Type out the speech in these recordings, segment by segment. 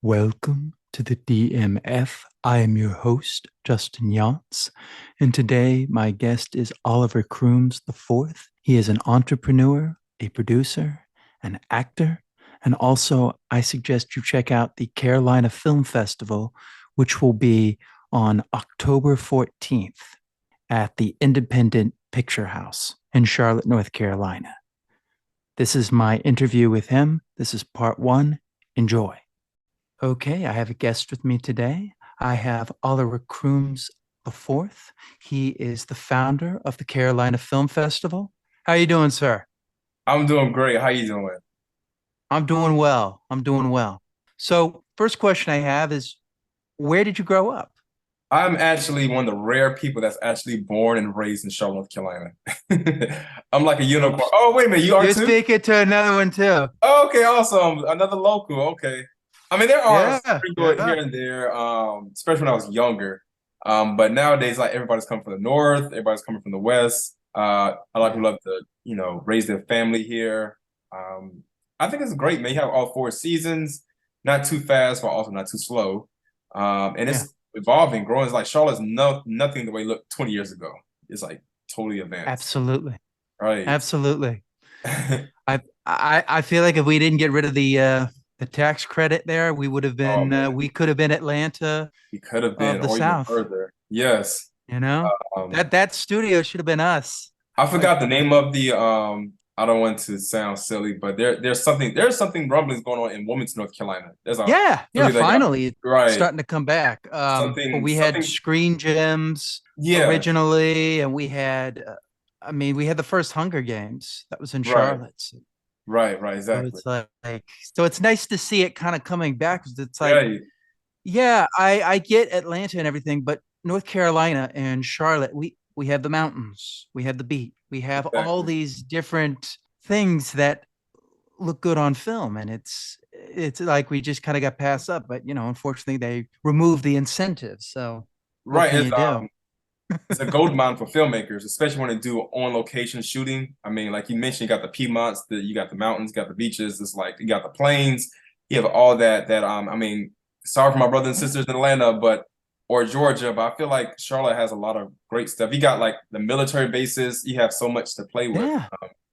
Welcome to the DMF. I am your host, Justin Yance, and today my guest is Oliver Crooms IV. He is an entrepreneur, a producer, an actor, and also I suggest you check out the Carolina Film Festival, which will be on October 14th at the Independent Picture House in Charlotte, North Carolina. This is my interview with him. This is part one. Enjoy. Okay, I have a guest with me today. I have Oliver Crooms IV. He is the founder of the Carolina Film Festival. How are you doing, sir? I'm doing great. How you doing? I'm doing well. I'm doing well. So, first question I have is, where did you grow up? I'm actually one of the rare people that's actually born and raised in Charlotte, North Carolina. I'm like a Oh, unicorn. Oh, wait a minute, you are you're too? speaking to another one too. Oh, okay, awesome. Another local. Okay. I mean, there are Yeah, sprinkled yeah, here and there, especially when I was younger. But nowadays, like everybody's coming from the north, everybody's coming from the west. A lot of yeah. people love to, raise their family here. Um, I think it's great, man. You have all four seasons, not too fast, but also not too slow. And Yeah. it's evolving, growing. It's like Charlotte's nothing the way it looked 20 years ago. It's like totally advanced. Absolutely. Right. Absolutely. I feel like if we didn't get rid of the tax credit there, we would have Oh been man, we could have been Atlanta we could have of been, the or even South. further. Yes. You know, Um, that studio should have been us. I Like, forgot the name of the I don't want to sound silly, but there's something rumblings going on in Wilmington, North Carolina. There's a yeah, yeah. studio that got Finally, it's right. starting to come back. But Something we had something Screen Gems yeah, originally, and we had, I mean, we had the first Hunger Games that was in right, Charlotte. So right, exactly. it's so it's nice to see it kind of coming back. 'Cause it's like, Yeah, yeah, I get Atlanta and everything, but North Carolina and Charlotte, we have the mountains, we have the beach, we have all exactly. these different things that look good on film, and it's like we just kind of got passed up. But unfortunately, they removed the incentives. So what Right. can you do? It's a gold mine for filmmakers, especially when they do on location shooting. I mean, like you mentioned, you got the Piedmonts, you got the mountains, you got the beaches. It's like you got the plains. You have all that. I mean, sorry for my brothers and Yeah, sisters in Atlanta, but or Georgia, but I feel like Charlotte has a lot of great stuff. You got like the military bases. You have so much to play with. yeah.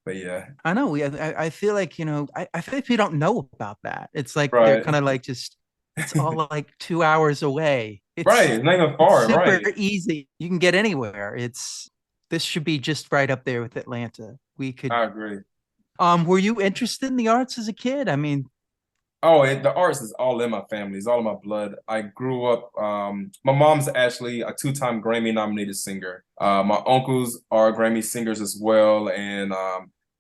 But yeah, I know. I feel like I feel like we don't know about that. It's like they're right, kind of like just it's all like 2 hours away. right. It's It's not even it's far, super right? easy. You can get anywhere. It's This should be just right up there with Atlanta. We could I agree. were you interested in the arts as a kid? I mean, Oh, the arts is all in my family. It's all in my blood. I grew up. My mom's actually a two-time Grammy nominated singer. My uncles are Grammy singers as well, and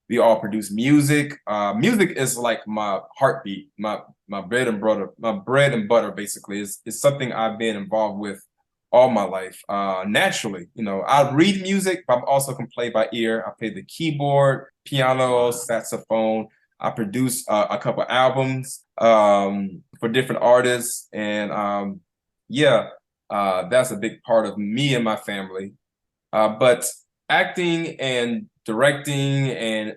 we all produce music. Music is like my heartbeat, my bread and butter, basically. Is something I've been involved with all my life. Naturally, I read music, but I also can play by ear. I play the keyboard, piano, wow. saxophone. I produced a couple albums for different artists, and yeah, that's a big part of me and my family. But acting and directing and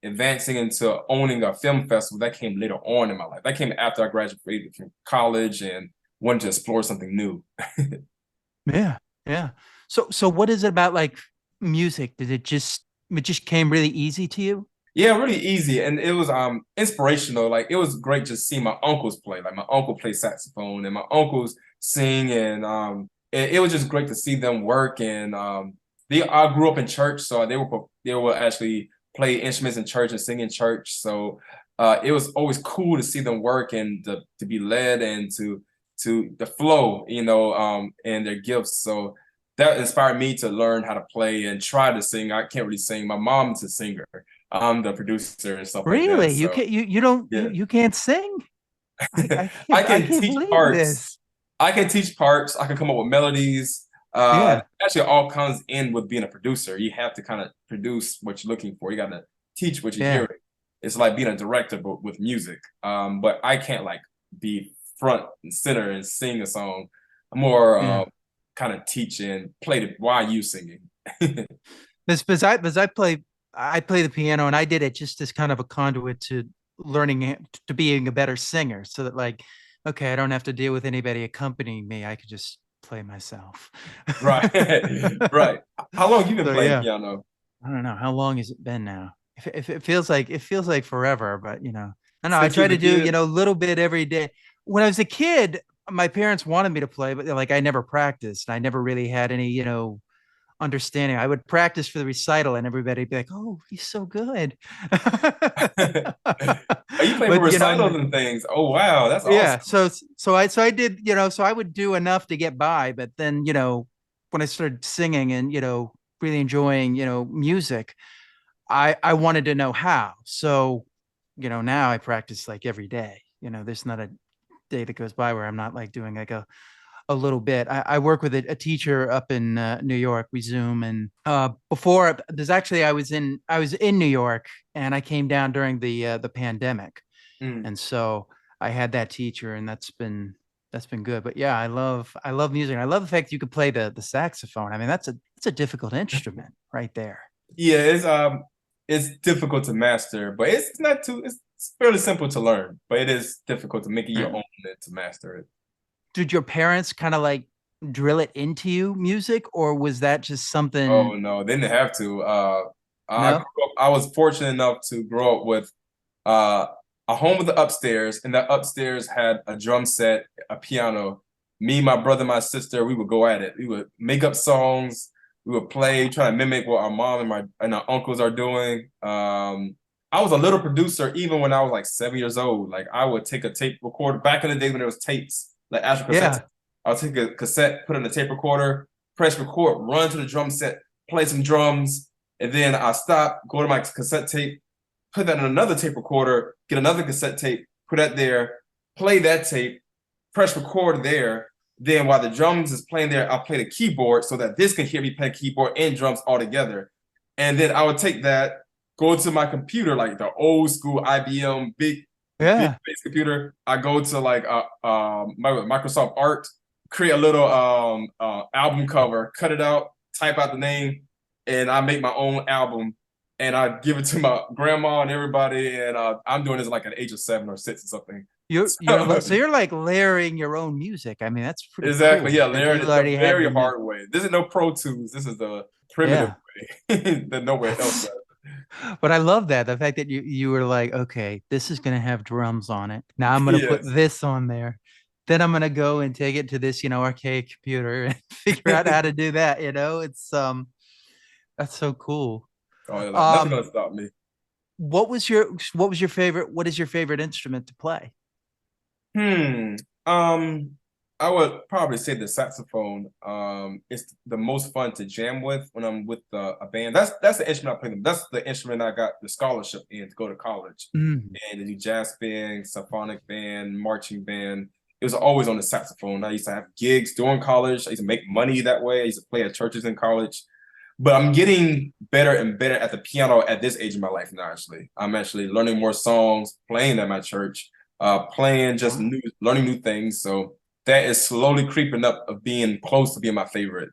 advancing into owning a film festival that came later on in my life. That came after I graduated from college and wanted to explore something new. Yeah, yeah. So what is it about like music? Did it just came really easy to you? Yeah, really easy, and it was inspirational. Like it was great just seeing my uncles play. Like my uncle plays saxophone, and my uncles sing, and it was just great to see them work. And I grew up in church, so they will actually play instruments in church and sing in church. So it was always cool to see them work and to be led and to the flow, and their gifts. So that inspired me to learn how to play and try to sing. I can't really sing. My mom's a singer. I'm the producer and stuff like Really? that. You So can't you don't yeah, you can't sing? I I can can't teach believe parts. this. I can teach parts. I can come up with melodies. Yeah, Actually, all comes in with being a producer. You have to kind of produce what you're looking for. You got to teach what you're yeah, hearing. It's like being a director, but with music. But I can't like be front and center and sing a song. I'm more yeah. kind of teach and play the while you singing. Because I play the piano and I did it just as kind of a conduit to learning to being a better singer. So that like okay, I don't have to deal with anybody accompanying me. I could just play myself. Right. Right. How long you been So playing yeah, piano? I don't know how long has it been now. If it feels like forever, but I know I Since you try was a to do kid? a little bit every day. When I was a kid, my parents wanted me to play, but like I never practiced. I never really had any understanding. I would practice for the recital, and everybody'd be like, "Oh, he's so good." Oh, you play for But recitals and things. Oh wow, that's yeah. awesome. So I did. So I would do enough to get by. But then when I started singing and really enjoying music, I wanted to know how. So now I practice like every day. There's not a day that goes by where I'm not like doing like a little bit. I work with a teacher up in New York. We Zoom, and before there's actually I was in New York, and I came down during the pandemic, Mm. and so I had that teacher, and that's been good. But yeah, I love music. I love the fact that you could play the saxophone. I mean, that's a difficult instrument right there. Yeah, it's difficult to master, but it's not too it's fairly simple to learn, but it is difficult to make it your Yeah. own and to master it. Did your parents kind of like drill it into you music, or was that just Oh something? no, they didn't have to. No. I was fortunate enough to grow up with uh, a home with the upstairs, and that upstairs had a drum set, a piano. Me, my brother, my sister, we would go at it. We would make up songs. We would play, try to mimic what our mom and our uncles are doing. I was a little producer even when I was like 7 years old. Like I would take a tape recorder back in the day when there was tapes, like actual cassettes. Yeah. I'll take a cassette, put it in a tape recorder, press record, run to the drum set, play some drums, and then I stop, go to my cassette tape, put that in another tape recorder, get another cassette tape, put that there, play that tape, press record there. Then while the drums is playing there, I'll play the keyboard so that this can hear me play keyboard and drums all together. And then I would take that, go to my computer, like the old school IBM big Yeah. base computer. I go to like Microsoft Art, create a little album cover, cut it out, type out the name, and I make my own album and I give it to my grandma and everybody. And I'm doing this like at the age of 7 or 6 or something. So So, you're like layering your own music. I mean, that's pretty exactly, cool. yeah, Like learn you it the already have very the music. hard way. This is no Pro Tools. This is the primitive Yeah. way that nowhere else does. But I love that. The fact that you were like, okay, this is gonna have drums on it. Now I'm gonna put Yes. this on there. Then I'm gonna go and take it to this, archaic computer and figure out how to do that. It's that's so cool. Oh, yeah, like, nothing Um, gonna stop me. what was your favorite? What is your favorite instrument to play? Hmm. Um, I would probably say the saxophone. It's the most fun to jam with when I'm with a band. That's the instrument I play them. That's the instrument I got the scholarship in to go to college Mm. and to do jazz band, symphonic band, marching band. It was always on the saxophone. I used to have gigs during college. I used to make money that way. I used to play at churches in college. But I'm getting better and better at the piano at this age of my life now, actually. I'm actually learning more songs, playing at my church, playing just Wow. learning new things. So that is slowly creeping up of being close to being my favorite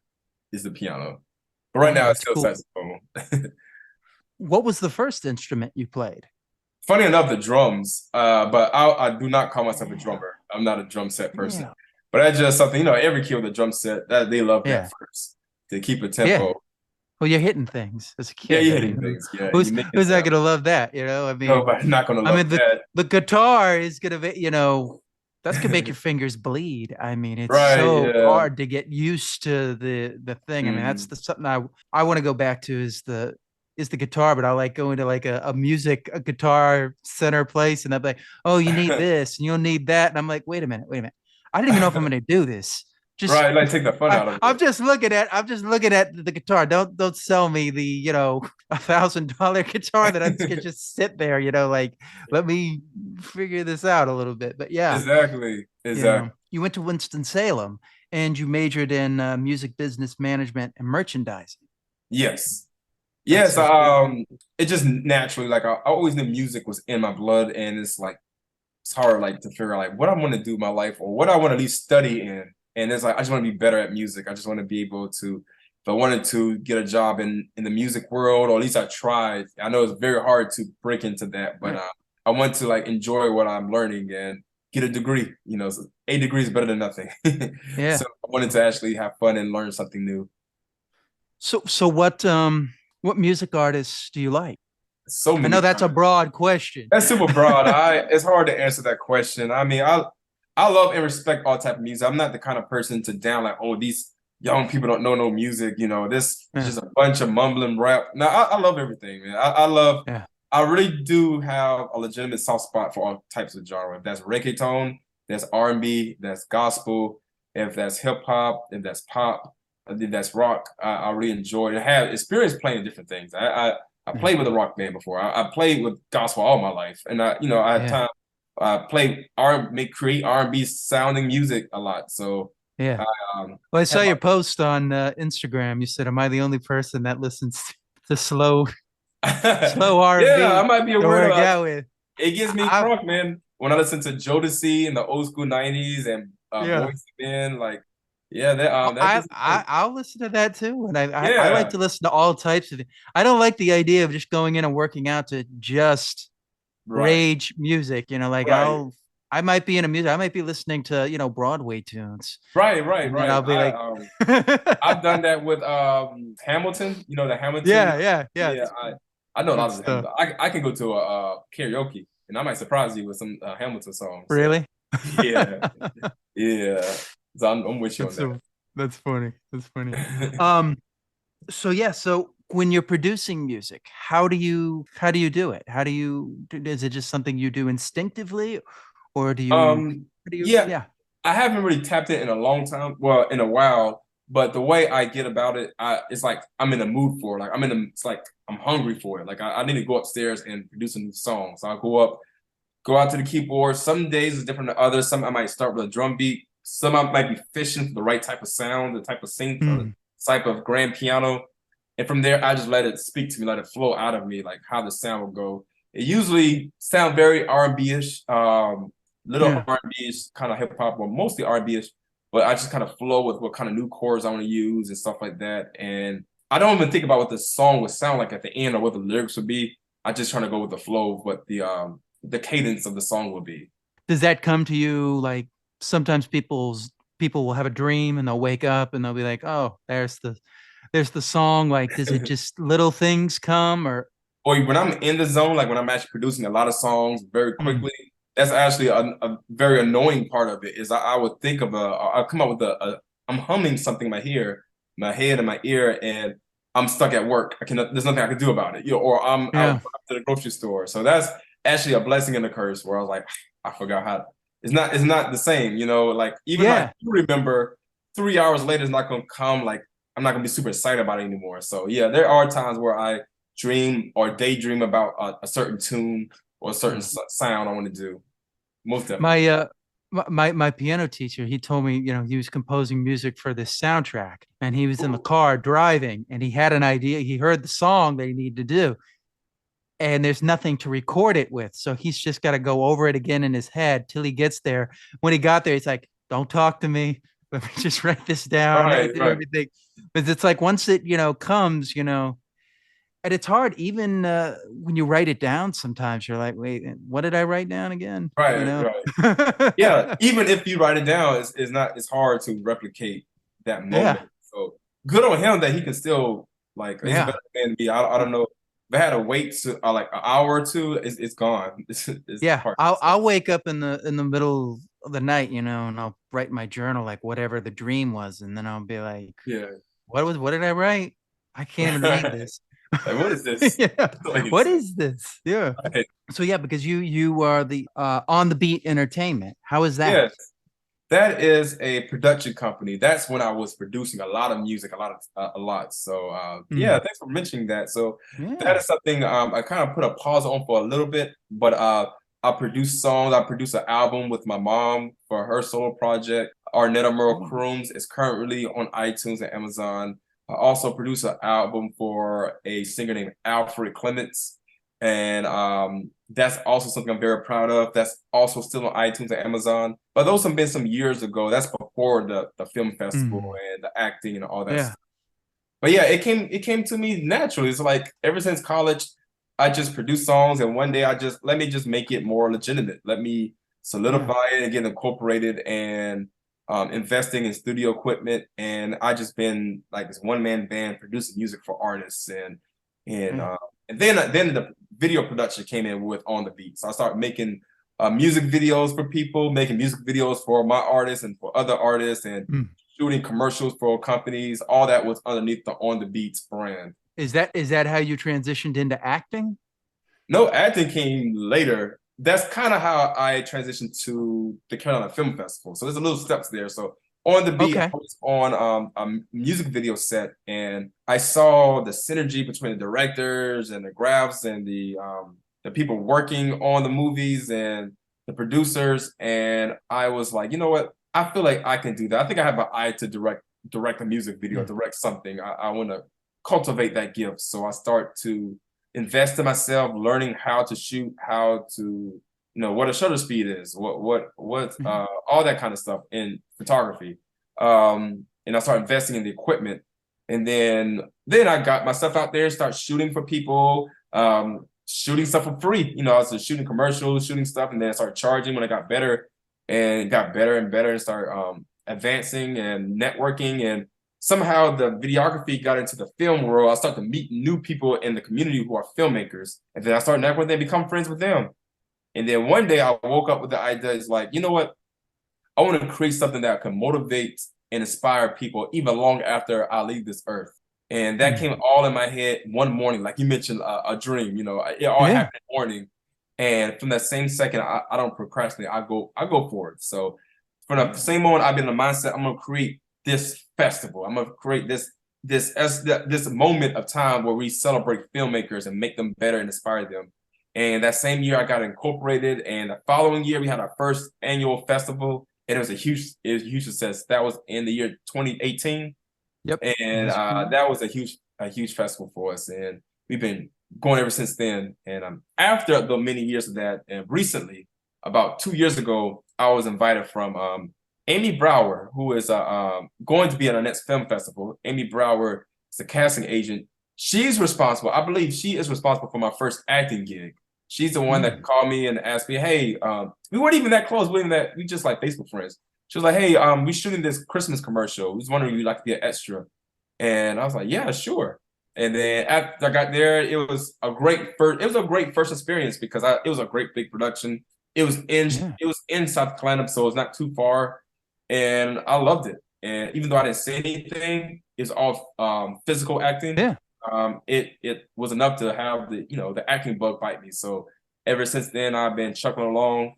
is the piano. But right Wow, now it's that's still cool. saxophone. What was the first instrument you played? Funny enough, the drums, but I do not call myself a Yeah. drummer. I'm not a drum set person. Yeah. But that's just something, every kid with a drum set, that they love that Yeah. first to keep a Yeah. tempo. Well, you're hitting things as a Yeah, kid. you're I mean, hitting things. Yeah, who's you're making who's not sound. gonna love that? I mean, Nobody's not gonna I love mean that. the guitar is gonna be, that's gonna make your fingers bleed. I mean, it's Right, so yeah. hard to get used to the thing. I mean, that's Mm. the something I want to go back to is the guitar, but I like going to like a guitar center place, and they're like, oh, you need this and you'll need that, and I'm like, wait a minute, I don't even know if I'm gonna do this. Just Right, like take the fun out of I'm it. just looking at the guitar. Don't sell me the $1,000 guitar that I could just sit there. Like let me figure this out a little bit. But yeah, Exactly. Exactly. you went to Winston Salem and you majored in music business management and merchandising. Yes. That's Yes. so cool. It just naturally like I always knew music was in my blood, and it's like it's hard like to figure out like what I want to do in my life or what I want to at least study in. And it's like I just want to be better at music. I just want to be able to, if I wanted to get a job in the music world, or at least I tried. I know it's very hard to break into that, but Right. I want to like enjoy what I'm learning. And get a degree. So a degree is better than nothing. Yeah. So I wanted to actually have fun and learn something new. So what music artists do you like? So I many know that's a kinds. broad question. That's super broad. It's hard to answer that question. I mean, I love and respect all type of music. I'm not the kind of person to down like, oh, these young people don't know no music. This is Yeah, just a bunch of mumbling rap. No, I love everything, man. I love. yeah, I really do have a legitimate soft spot for all types of genre. If that's reggaeton, that's R&B, that's gospel. If that's hip hop, if that's pop, if that's rock, I really enjoy it. I have experience playing different things. I yeah, played with a rock band before. I played with gospel all my life, and I had yeah, time. I play R, make create R&B sounding music a lot. So yeah. I Well, I saw have your post on Instagram. You said, "Am I the only person that listens to slow yeah, I R&B might be a to weirdo. work out with?" It gives me I, crunk, man. When I listen to Jodeci in the old school '90s and yeah. Boys II Men, like yeah, that I, gets I I'll listen to that too, and I like yeah, to listen to all types of it. I don't like the idea of just going in and working out to just right, rage music. Like right. I might be in a music, I might be listening to Broadway tunes, Right, right, and then right. I'll be like, I've done that with Hamilton. The Hamilton. yeah, yeah, yeah, Yeah, I know a good lot of stuff. Hamilton. I can go to a karaoke, and I might surprise you with some Hamilton songs. So Really? yeah, yeah. So I'm with you That's on that. so that's funny. That's funny. Um, so yeah, so when you're producing music, how do you do it? Is it just something you do instinctively, or how do you Yeah, yeah. I haven't really tapped it in a long time. Well, in a while. But the way I get about it, it's like I'm in a mood for it. Like it's like I'm hungry for it. Like I need to go upstairs and produce a new song. So I go up, go out to the keyboard. Some days is different than others. Some I might start with a drum beat. Some I might be fishing for the right type of sound, the type of synth, or the Hmm. type of grand piano. And from there, I just let it speak to me, let it flow out of me, like how the sound will go. It usually sound very R&B-ish, little Yeah. R&B-ish, kind of hip hop, but mostly R&B-ish. But I just kind of flow with what kind of new chords I want to use and stuff like that. And I don't even think about what the song would sound like at the end or what the lyrics would be. I just trying to go with the flow of what the cadence of the song will be. Does that come to you like sometimes people will have a dream and they'll wake up and they'll be like, "Oh, there's the song." Like, does it just little things come or Or when I'm in the zone, like when I'm actually producing a lot of songs very mm, quickly, that's actually a very annoying part of it. Is I would think of I'll come up with I'm humming something in my head and my ear, and I'm stuck at work. There's nothing I can do about it. Or I'm yeah. out to the grocery store. So that's actually a blessing and a curse. Where I was like, I forgot how. It's not the same. Like even if I Yeah. do remember, 3 hours later, it's not gonna come. Like I'm not gonna be super excited about it anymore. So yeah, there are times where I dream or daydream about a certain tune or a certain Mm. sound I want to do. Most definitely. My piano teacher, he told me, he was composing music for this soundtrack and he was in the Ooh. car driving and he had an idea. He heard the song that he needed to do and there's nothing to record it with. So he's just got to go over it again in his head till he gets there. When he got there, he's like, "Don't talk to me. Let me just write this down and Right, do right, everything." But it's like once it, comes, and it's hard even when you write it down. Sometimes you're like, "Wait, what did I write down again?" right, right. Yeah, even if you write it down, it's hard to replicate that Yeah, moment. So good on him that he can still like he's a yeah. better man than me. I don't know. If I had to wait to like an hour or two, it's gone. It's Yeah, hard. I'll wake up in the middle of the night, and I'll write my journal like whatever the dream was, and then I'll be like, Yeah. what did I write? I can't even read this. Like what is this? Yeah. Doesn't make any What sense. is this? Yeah. Right. So yeah, because you are the on the beat entertainment. How is that? Yeah. That is a production company. That's when I was producing a lot of music, a lot. So yeah, Mm. thanks for mentioning that. So that Yeah. is something I kind of put a pause on for a little bit, but I produce songs. I produced an album with my mom for her solo project. Arnetta Merle Cool. Crooms is currently on iTunes and Amazon. I also produced an album for a singer named Alfred Clements, and that's also something I'm very proud of. That's also still on iTunes and Amazon. But those have been some years ago. That's before the film festival Mm. and the acting and all that Yeah. stuff. But yeah, it came to me naturally. It's like ever since college, I just produce songs, and one day I just let me just make it more legitimate. Let me Yeah. solidify it and get incorporated and investing in studio equipment. And I just been like this one man band producing music for artists and Yeah. uh, and then the video production came in with On the Beat. So I started making music videos for people, making music videos for my artists and for other artists, and Mm. shooting commercials for companies. All that was underneath the On the Beats brand. Is that how you transitioned into acting? No, acting came later. That's kind of how I transitioned to the Carolina Film Festival. So there's a little steps there. So on the beat, I Okay. was on a music video set, and I saw the synergy between the directors and the graphs and the people working on the movies and the producers. And I was like, you know what? I feel like I can do that. I think I have an eye to direct a music video, Mm. direct something. I want to cultivate that gift. So I start to invest in myself, learning how to shoot, how to, what a shutter speed is, what Mhm. all that kind of stuff in photography. And I started investing in the equipment. And then I got my stuff out there, start shooting for people, shooting stuff for free. I was just shooting commercials, shooting stuff, and then I started charging when I got better and got better and better and started advancing and networking, and somehow the videography got into the film world. I started to meet new people in the community who are filmmakers. And then I started networking with them, become friends with them. And then one day I woke up with the idea, is like, you know what? I want to create something that can motivate and inspire people even long after I leave this earth. And that Mm. came all in my head one morning, like you mentioned, a dream. It all Yeah. happened in the morning. And from that same second, I don't procrastinate. I go for it. So from the Yeah. same moment, I've been in the mindset, I'm gonna create this festival. I'm gonna create this moment of time where we celebrate filmmakers and make them better and inspire them. And that same year, I got incorporated, and the following year, we had our first annual festival, and it was a huge success. That was in the year 2018, Yep. and That's correct. that was a huge festival for us, and we've been going ever since then. And after the many years of that, and recently, about 2 years ago, I was invited from Amy Brower, who is going to be at our next film festival. Amy Brower is a casting agent. She's responsible. I believe she is responsible for my first acting gig. She's the one that Mm. called me and asked me, "Hey, we weren't even that close. We weren't even that. We just like Facebook friends." She was like, "Hey, we shooting this Christmas commercial. We was wondering if you'd like to be an extra." And I was like, "Yeah, sure." And then after I got there, it was a great first experience because it was a great big production. It was in Yeah. it was in South Carolina, so it's not too far, and I loved it. And even though I didn't say anything, it's all physical acting. Yeah. It was enough to have the acting bug bite me. So ever since then, I've been chuckling along.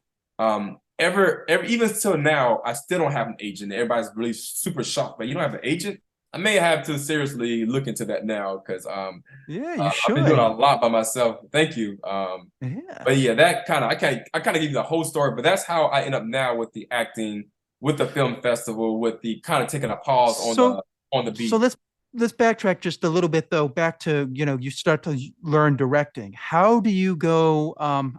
Ever even till now, I still don't have an agent. Everybody's really super shocked, but you don't have an agent. I may have to seriously look into that now because Yeah. You I've been doing a should. lot by myself. Thank you. Yeah. But yeah, that kind of I kind of give you the whole story, but that's how I end up now with the acting, with the film festival, with the kind of taking a pause on the So on the so beat. let's backtrack just a little bit though, back to, you start to learn directing. How do you go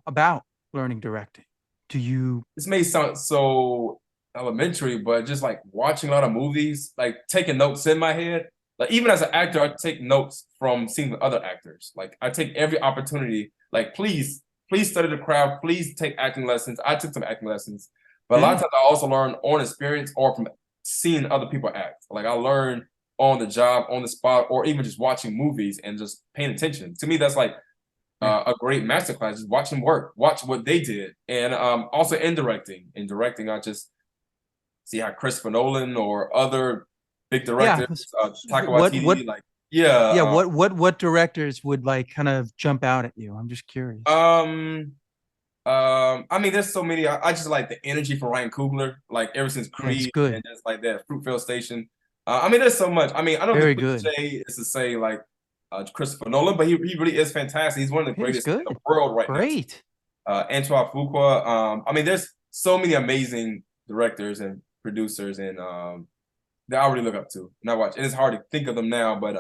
about learning directing? Do you This may sound so elementary, but just like watching a lot of movies, like taking notes in my head. Like even as an actor, I take notes from seeing other actors. Like I take every opportunity. Like please study the craft. Please take acting lessons. I took some acting lessons, but a lot of yeah. times I also learn on experience or from seeing other people act. Like I learn on the job, on the spot, or even just watching movies and just paying attention. To me, that's like Yeah. a great masterclass. Just watch them work, watch what they did, and also in directing. In directing, I just see how Christopher Nolan or other big Yeah. directors, Taika What Waititi, like yeah, yeah, what directors would like kind of jump out at you? I'm just curious. I mean, there's so many. I just like the energy for Ryan Coogler, like ever since Yeah, it's Creed and good. just like that Fruitvale Station. I mean, there's so much. I mean, I know the Very good. cliche is to say like Christopher Nolan, but he really is fantastic. He's one of the He's greatest in the good. world right now. Great. Antoine Fuqua. I mean, there's so many amazing directors and producers, and that I really look up to and I watch. And it's hard to think of them now, but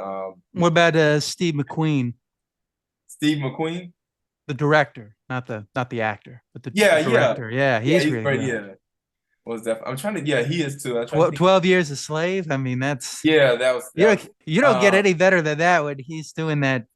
What about Steve McQueen, Steve McQueen. the director, not the actor, but the Yeah, yeah, director? Yeah, yeah. he's He's really great. good. Yeah, was that? I'm trying to. Yeah, he is too. I'm trying to 12, think. 12 years a slave. I mean, that's Yeah, that was you that know was. you don't get any better than that when he's doing that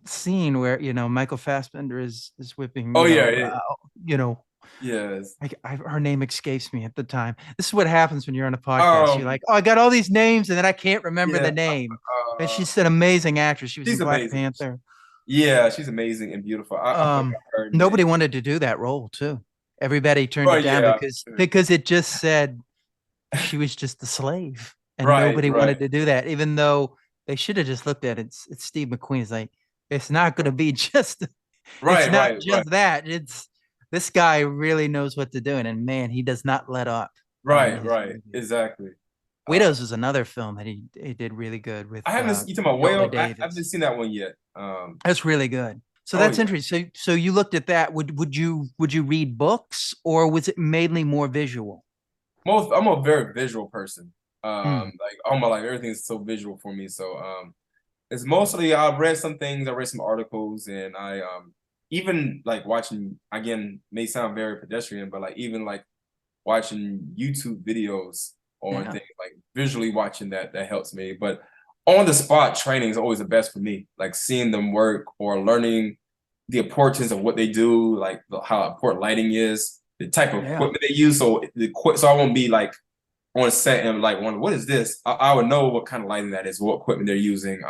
scene where Michael Fassbender is whipping Oh yeah, you know Yes. Her name escapes me at the time. This is what happens when you're on a podcast. You're Um, like, oh, I got all these names, and then I can't remember yeah. the name. But Uh, she's an amazing actress. She was in she's Black amazing. Panther. Yeah, she's amazing and beautiful. I forgot her name. Nobody wanted to do that role too. Everybody turned Oh it down yeah. because it just said she was just the slave, and Right, nobody right, wanted to do that. Even though they should have just looked at it. It's Steve McQueen. It's like it's not going to be just. It's right, not right, right, just that. It's this guy really knows what to do, and man, he does not let up on right, his right. movies. Exactly. Uh, Widows is another film that he did really good with I haven't. You talking about Viola Whale? I haven't Davis. seen that one yet. That's really good. So Oh that's yeah. interesting. So you looked at that. Would you read books or was it mainly more visual? I'm a very visual person. Hmm. Like all my life, everything's so visual for me. So it's mostly I've read some things, I read some articles, and I even like watching again may sound very pedestrian, but like even like watching YouTube videos on Yeah. things like visually watching that helps me. But on the spot training is always the best for me. Like seeing them work or learning the importance of what they do, like how important lighting is, the type of Yeah. equipment they use. So I won't be like on set and like wondering what is this? I would know what kind of lighting that is, what equipment they're using,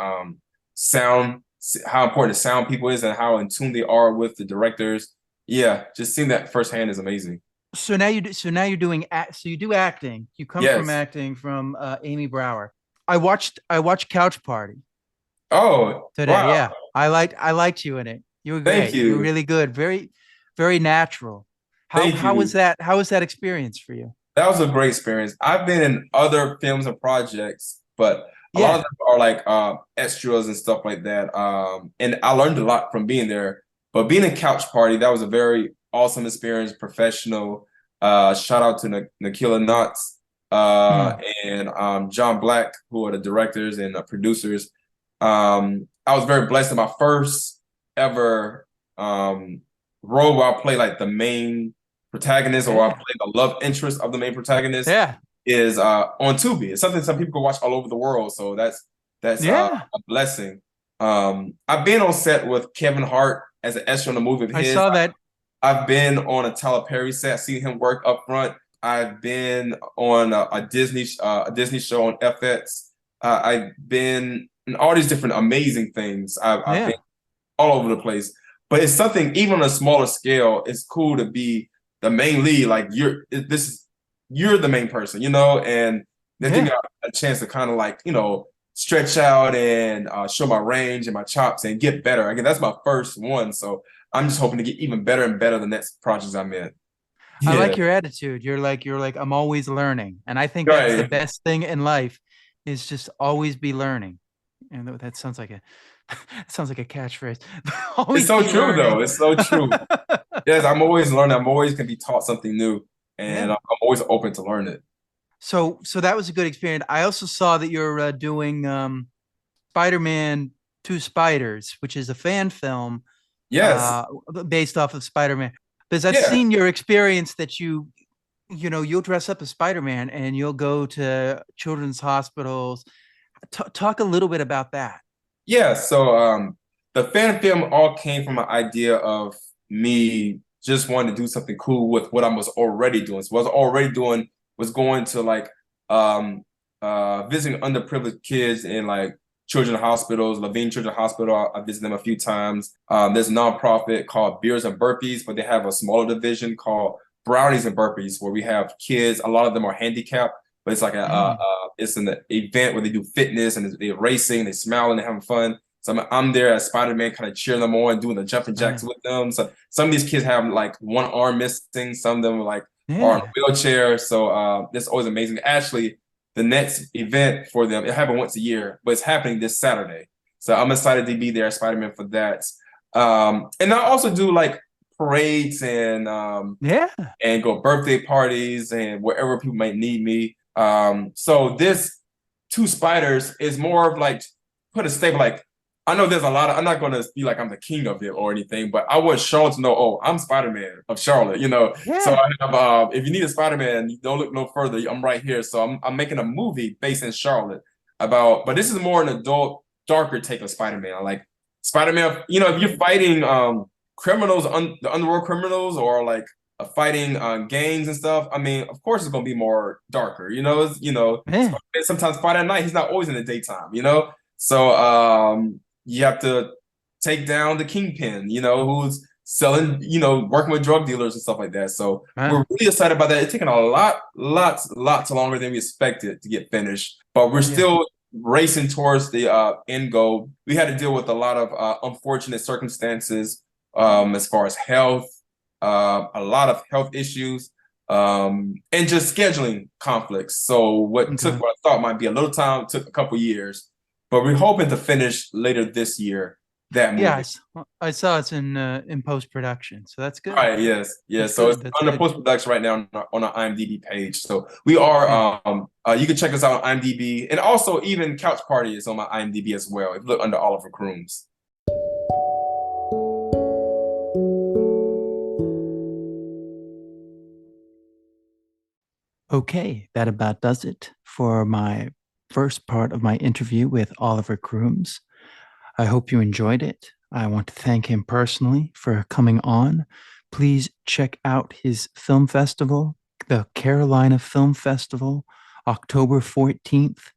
sound, how important the sound people is, and how in tune they are with the directors. Yeah, just seeing that firsthand is amazing. So now you're doing so you do acting. You come from Yes. acting from Amy Brower. I watched Couch Party Oh, today. wow. Yeah. I liked you in it. You were Thank great. You were you. really good. Very very natural. How Thank how was you. that? How was that experience for you? That was a great experience. I've been in other films and projects, but a lot of Yeah. them are like extras and stuff like that. And I learned a lot from being there. But being in Couch Party, that was a very awesome experience, professional. Shout out to Nakila Knotts uh, Hmm. and John Black, who are the directors and producers. I was very blessed in my first ever role where I play like the main protagonist or I Yeah. play the love interest of the main protagonist Yeah. is on Tubi. It's something some people can watch all over the world. So that's Yeah. a blessing. I've been on set with Kevin Hart as an extra in a movie of I his. saw that. I've been on a Tyler Perry set, seen him work up front. I've been on a Disney show on FX. I've been in all these different amazing things. I've been Yeah. all over the place. But it's something even on a smaller scale. It's cool to be the main lead. Like you're the main person, and they give me Yeah. a chance to kind of like stretch out and show my range and my chops and get better. Again, that's my first one, so I'm just hoping to get even better and better the next projects I'm in. I Yeah, like your attitude. You're like I'm always learning. And I think that's the right. best thing in life is just always be learning. And that sounds like a it sounds like a catchphrase. It's Always so be true though. learning. It's so true. Yes, I'm always learning. I'm always gonna be taught something new, and Yeah. I'm always open to learn it. So that was a good experience. I also saw that you're doing Spider-Man Two Spiders, which is a fan film Yes. uh based off of Spider-Man. Because I've Yeah. seen your experience that you'll dress up as Spider-Man and you'll go to children's hospitals. Talk a little bit about that. Yeah, so the fan film all came from an idea of me just wanting to do something cool with what I was already doing. So what I was already doing was going to like visiting underprivileged kids in like children's hospitals, Levine Children's Hospital. I visited them a few times. There's a nonprofit called Beers and Burpees, but they have a smaller division called Brownies and Burpees, where we have kids. A lot of them are handicapped, but it's like Mm. it's an event where they do fitness and they're racing, they smiling, they're having fun. So I'm there as Spider-Man, kind of cheering them on, doing the jumping jacks Uh, with them. So some of these kids have like one arm missing, some of them like are in a yeah. wheelchair. So it's always amazing. Actually, the next event for them, it happens once a year, but it's happening this Saturday. So I'm excited to be there as Spider-Man for that. And I also do like parades Yeah. and go birthday parties and wherever people might need me. So this Two Spiders is more of like put a staple. Like I know there's a lot of. I'm not gonna be like I'm the king of it or anything, but I want Charlotte to know. Oh, I'm Spider Man of Charlotte. So Yeah. I have. If you need a Spider Man, you don't look no further. I'm right here. So I'm making a movie based in Charlotte about. But this is more an adult, darker take of Spider Man. Like Spider Man. If you're fighting criminals, the underworld criminals, or like fighting gangs and stuff, I mean, of course it's gonna be more darker. Yeah. Sometimes fight at night. He's not always in the daytime. So you have to take down the kingpin. Who's selling, working with drug dealers and stuff like that. So Right. we're really excited about that. It's taken a lots longer than we expected to get finished, but we're Yeah. still racing towards the end goal. We had to deal with a lot of unfortunate circumstances as far as health, a lot of health issues, and just scheduling conflicts. So what Okay. took what I thought might be a little time took a couple years, but we're hoping to finish later this year that Yeah, movie. I saw it's in post production, so that's good. Right, yes, That's yes. So it's good. That's under good. post-production right now on our IMDb page. So we are you can check us out on IMDb, and also even Couch Party is on my IMDb as well. If you look under Oliver Crooms. Okay, that about does it for my first part of my interview with Oliver Crooms. I hope you enjoyed it. I want to thank him personally for coming on. Please check out his film festival, the Carolina Film Festival, October 14th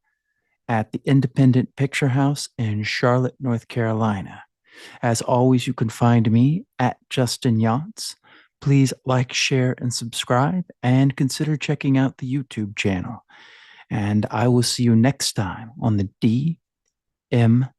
at the Independent Picture House in Charlotte, North Carolina. As always, you can find me at Justin Yachts. Please like, share, and subscribe, and consider checking out the YouTube channel. And I will see you next time on the DMF.